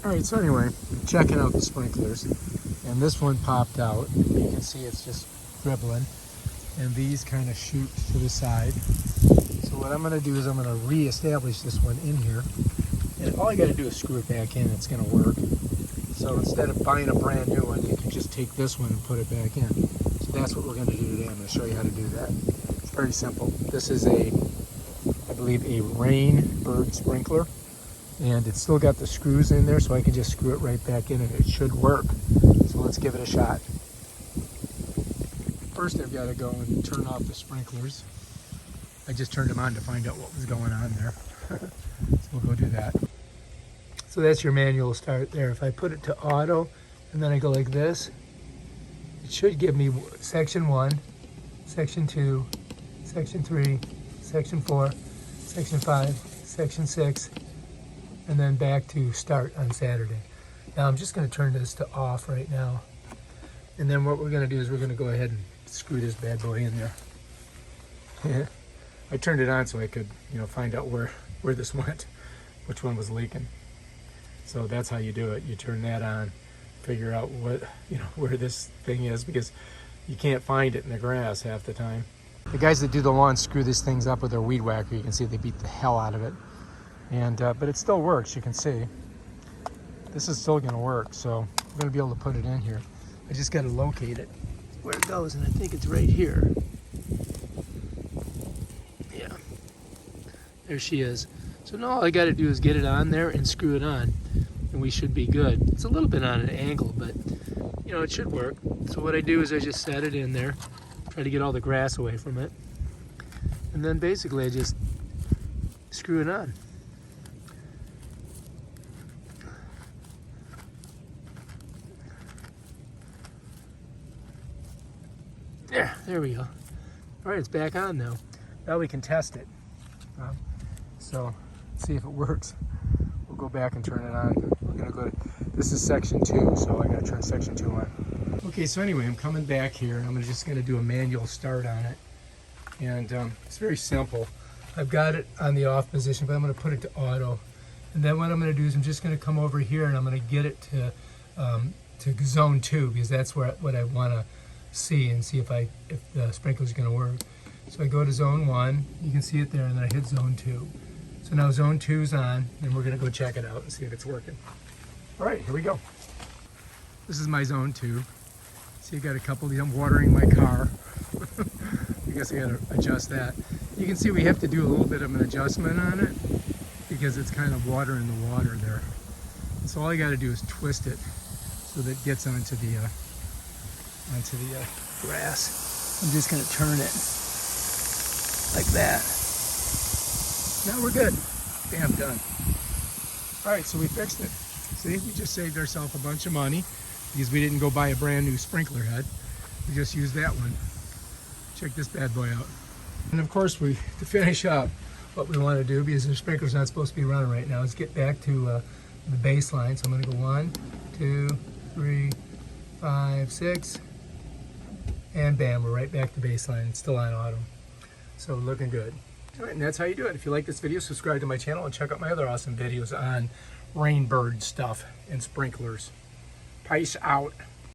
Alright, so anyway, checking out the sprinklers, and this one popped out. You can see it's just dribbling, and these kind of shoot to the side. So what I'm going to do is I'm going to re-establish this one in here, and all I got to do is screw it back in. It's going to work. So instead of buying a brand new one, you can just take this one and put it back in. So that's what we're going to do today. I'm going to show you how to do that. It's very simple. This is I believe a RainBird sprinkler, and it's still got the screws in there, so I can just screw it right back in and it should work. So let's give it a shot. First I've got to go and turn off the sprinklers. I just turned them on to find out what was going on there. So we'll go do that. So that's your manual start there. If I put it to auto and then I go like this, it should give me section 1, section 2, section 3, section 4, section 5, section 6, and then back to start on Saturday. Now I'm just going to turn this to off right now. And then what we're going to do is we're going to go ahead and screw this bad boy in there. I turned it on so I could, find out where this went, which one was leaking. So that's how you do it. You turn that on, figure out where this thing is, because you can't find it in the grass half the time. The guys that do the lawn screw these things up with their weed whacker. You can see they beat the hell out of it. And but it still works, you can see. This is still gonna work, so we're gonna be able to put it in here. I just gotta locate it where it goes, and I think it's right here. Yeah, there she is. So now all I gotta do is get it on there and screw it on, and we should be good. It's a little bit on an angle, but it should work. So what I do is I just set it in there, try to get all the grass away from it, and then basically I just screw it on. There we go. All right, it's back on now. Now we can test it. So let's see if it works. We'll go back and turn it on. We're gonna go to, this is section 2, so I gotta turn section 2 on. Okay, so anyway, I'm coming back here. I'm just gonna do a manual start on it. And it's very simple. I've got it on the off position, but I'm gonna put it to auto. And then what I'm gonna do is I'm just gonna come over here and I'm gonna get it to zone 2, because that's what I wanna see, and see if the sprinkler's going to work. So I go to zone 1, you can see it there, and then I hit zone 2. So now zone 2's on, and we're going to go check it out and see if it's working. All right, here we go. This is my zone 2. See, I got a couple of these. I'm watering my car. I guess I got to adjust that. You can see we have to do a little bit of an adjustment on it because it's kind of watering the water there. So all I got to do is twist it so that it gets onto the grass. I'm just going to turn it like that. Now we're good. Bam, done. All right, so we fixed it. See, we just saved ourselves a bunch of money because we didn't go buy a brand new sprinkler head. We just used that one. Check this bad boy out. And of course, to finish up, what we want to do, because the sprinkler's not supposed to be running right now, is get back to the baseline. So I'm going to go 1, 2, 3, 5, 6. And bam, we're right back to baseline. It's still on auto. So looking good. All right, and that's how you do it. If you like this video, subscribe to my channel and check out my other awesome videos on RainBird stuff and sprinklers. Peace out.